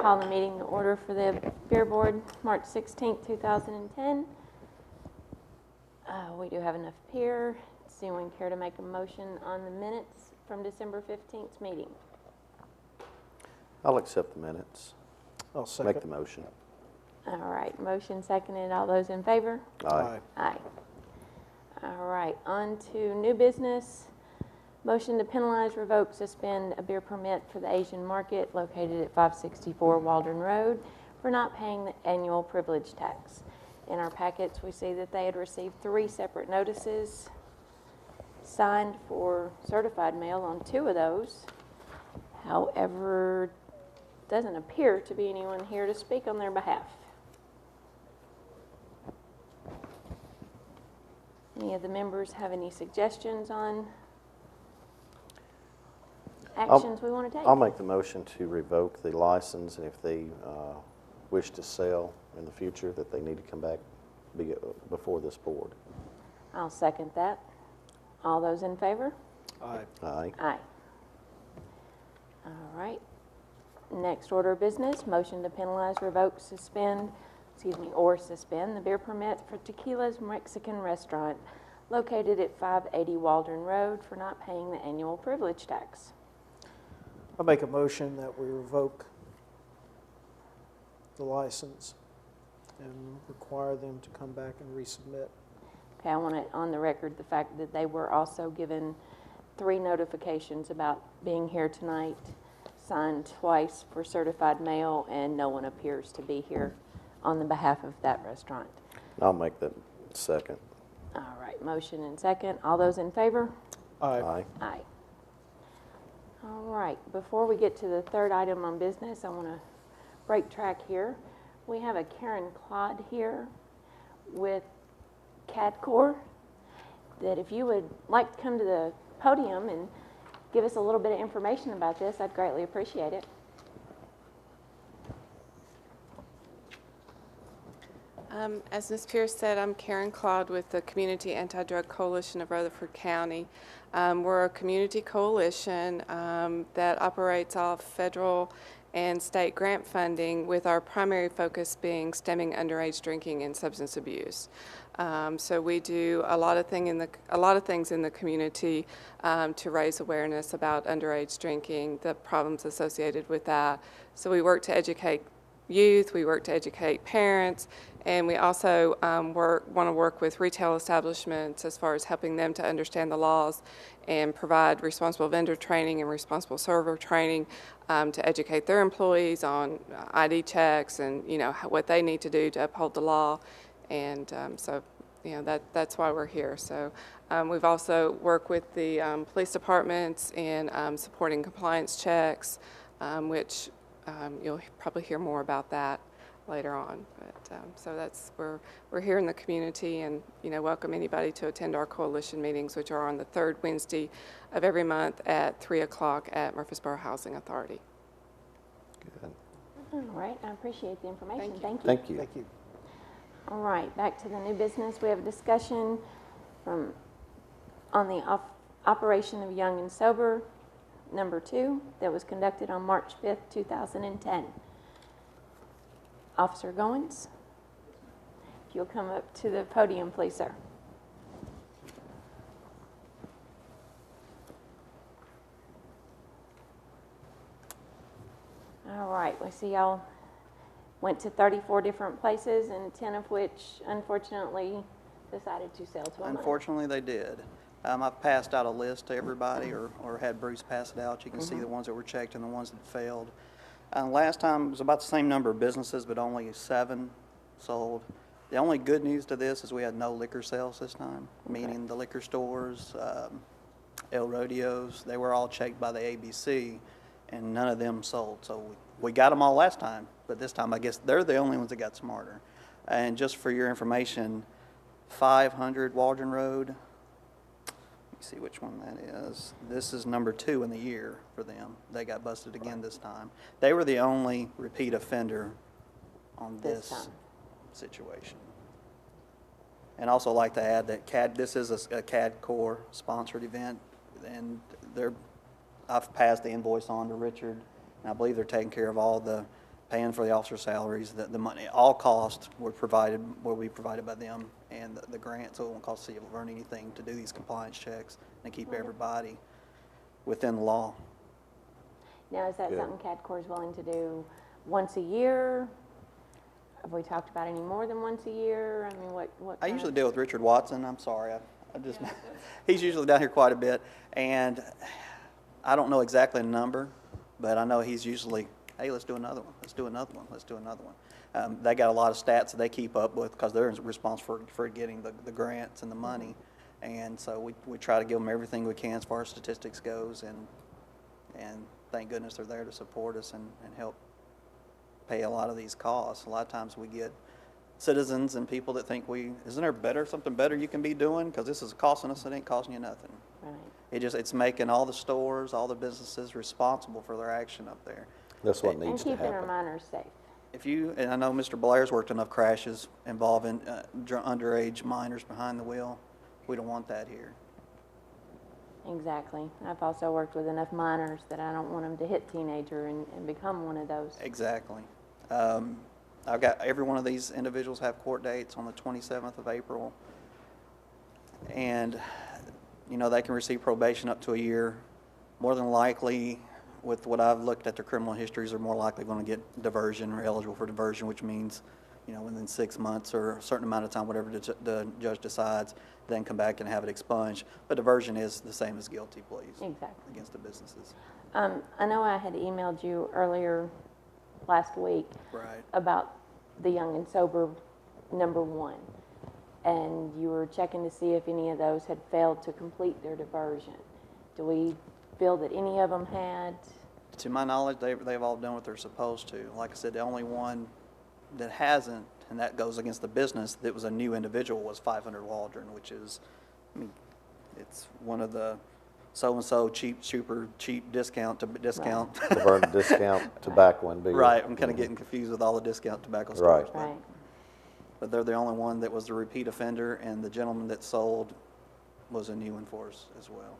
Call the meeting to order for the Beer Board, March 16th, 2010. We do have enough here. Does anyone care to make a motion on the minutes from December 15th meeting? I'll accept the minutes. I'll second. Make the motion. All right, motion seconded. All those in favor? Aye. Aye. All right, on to new business. Motion to penalize, revoke, suspend a beer permit for the Asian Market located at 564 Waldron Road for not paying the annual privilege tax. In our packets, we see that they had received 3 separate notices signed for certified mail on 2 of those. However, doesn't appear to be anyone here to speak on their behalf. Any of the members have any suggestions on actions we want to take? I'll make the motion to revoke the license, and if they wish to sell in the future, that they need to come back before this board. I'll second that. All those in favor? Aye. Aye. Aye. All right. Next order of business, motion to penalize, revoke, suspend the beer permit for Tequila's Mexican Restaurant located at 580 Waldron Road for not paying the annual privilege tax. I'll make a motion that we revoke the license and require them to come back and resubmit. Okay, I want it on the record the fact that they were also given 3 notifications about being here tonight, signed twice for certified mail, and no one appears to be here on the behalf of that restaurant. I'll make that second. All right, motion and second. All those in favor? Aye. Aye. Aye. All right, before we get to the third item on business, I want to break track here. We have a Karen Clodd here with CADCOR that if you would like to come to the podium and give us a little bit of information about this, I'd greatly appreciate it. As Ms. Pierce said, I'm Karen Clodd with the Community Anti-Drug Coalition of Rutherford County. We're a community coalition that operates off federal and state grant funding, with our primary focus being stemming underage drinking and substance abuse. So we do a lot of things in the community to raise awareness about underage drinking, the problems associated with that. So we work to educate youth, we work to educate parents, and we also want to work with retail establishments as far as helping them to understand the laws and provide responsible vendor training and responsible server training to educate their employees on ID checks and what they need to do to uphold the law. And so that's why we're here. So we've also worked with the police departments in supporting compliance checks, which you'll probably hear more about that later on. But so we're here in the community, and welcome anybody to attend our coalition meetings, which are on the 3rd Wednesday of every month at 3 o'clock at Murfreesboro Housing Authority. Good. All right, I appreciate the information. Thank you. Thank you. Thank you. All right, back to the new business. We have a discussion on the operation of Young and Sober, number 2, that was conducted on March 5th, 2010. Officer Goins, if you'll come up to the podium, please, sir. All right, we see y'all went to 34 different places, and 10 of which, unfortunately, decided to sell to a minor. Unfortunately, they did. I've passed out a list to everybody, or had Bruce pass it out. You can see the ones that were checked and the ones that failed. Last time it was about the same number of businesses, but only 7 sold. The only good news to this is we had no liquor sales this time, meaning the liquor stores, El Rodeos, they were all checked by the ABC, and none of them sold. So we got them all last time, but this time I guess they're the only ones that got smarter. And just for your information, 500 Waldron Road, see which one that is. This is number 2 in the year for them. They got busted again this time. They were the only repeat offender on this situation. And also like to add that this is a CADCOR sponsored event, and I've passed the invoice on to Richard, and I believe they're taking care of all the paying for the officer salaries, the money, all costs will be provided by them and the grant, so it won't cost the city of Vergne anything to do these compliance checks and keep everybody within the law. Now, is that Good. something CADCOR is willing to do once a year? Have we talked about any more than once a year? I mean, what I kind usually of- deal with Richard Watson. I'm sorry. I just, he's usually down here quite a bit. And I don't know exactly the number, but I know he's usually, hey, let's do another one. Let's do another one. Let's do another one. They got a lot of stats that they keep up with because they're responsible for getting the grants and the money. And so we try to give them everything we can as far as statistics goes. And thank goodness they're there to support us and help pay a lot of these costs. A lot of times we get citizens and people that think isn't there something better you can be doing? Because this is costing us, it ain't costing you nothing. Right. It's making all the stores, all the businesses responsible for their action up there. That's what And needs to keeping our happen. minors safe. And I know Mr. Blair's worked enough crashes involving underage minors behind the wheel. We don't want that here. Exactly. I've also worked with enough minors that I don't want them to hit teenager and become one of those. Exactly. I've got every one of these individuals have court dates on the 27th of April. And, they can receive probation up to a year. More than likely, with what I've looked at their criminal histories, they're more likely going to get diversion or eligible for diversion, which means, within 6 months or a certain amount of time, whatever the judge decides, then come back and have it expunged. But diversion is the same as guilty pleas. Exactly. Against the businesses. I know I had emailed you earlier last week Right. about the young and sober #1, and you were checking to see if any of those had failed to complete their diversion. Do we feel that any of them had? To my knowledge, they've all done what they're supposed to. Like I said, the only one that hasn't, and that goes against the business, that was a new individual, was 500 Waldron, which is, it's one of the so-and-so super cheap discount to discount. The Vergne discount tobacco and beer. Right, I'm kind of getting confused with all the discount tobacco stores. Right. Right. But they're the only one that was the repeat offender, and the gentleman that sold was a new one for us as well.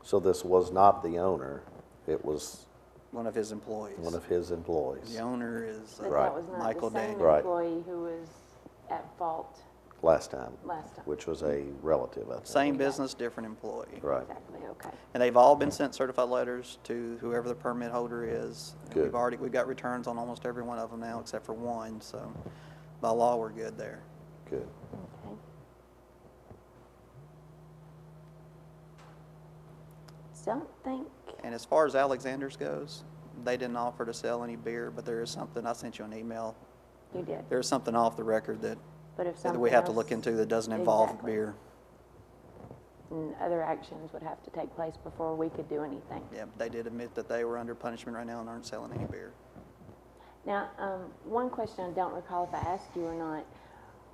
So this was not the owner, it was One of his employees. one of his employees. The owner is But Right. that was not Michael the same Daniel. Right. employee who was at fault Last time. last time. Which was a relative, I think. Same business, different employee. Right. Exactly, okay. And they've all been sent certified letters to whoever the permit holder is. And Good. We've got returns on almost every one of them now except for one, so by law, we're good there. Good. Okay. Don't think, And as far as Alexander's goes, they didn't offer to sell any beer, but there is something, I sent you an email, you did, there's something off the record that but if that something we have to else- look into that doesn't involve Exactly. beer. And other actions would have to take place before we could do anything. Yeah, but they did admit that they were under punishment right now and aren't selling any beer. Now, one question I don't recall if I asked you or not,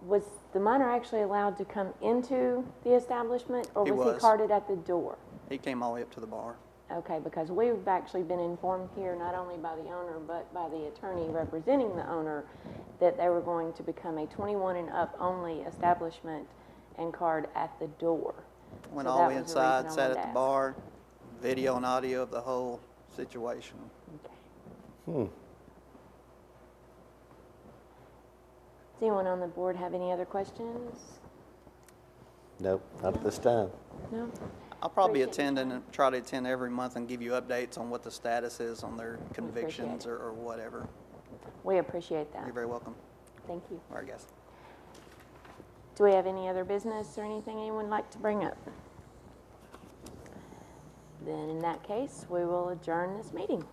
was the minor actually allowed to come into the establishment, or He was he was. carted at the door? He came all the way up to the bar. Okay, because we've actually been informed here, not only by the owner, but by the attorney representing the owner, that they were going to become a 21 and up only establishment and card at the door. Went So all that the way was the reason inside, I sat wanted at to the ask. bar, video and audio of the whole situation. Okay. Does anyone on the board have any other questions? Nope, not at this time. No? I'll probably Appreciate your attend and try to attend every month and give you updates on what the status is on their convictions it. or whatever. We appreciate that. You're very welcome. Thank you. All right, guys. Do we have any other business or anything anyone would like to bring up? Then in that case, we will adjourn this meeting.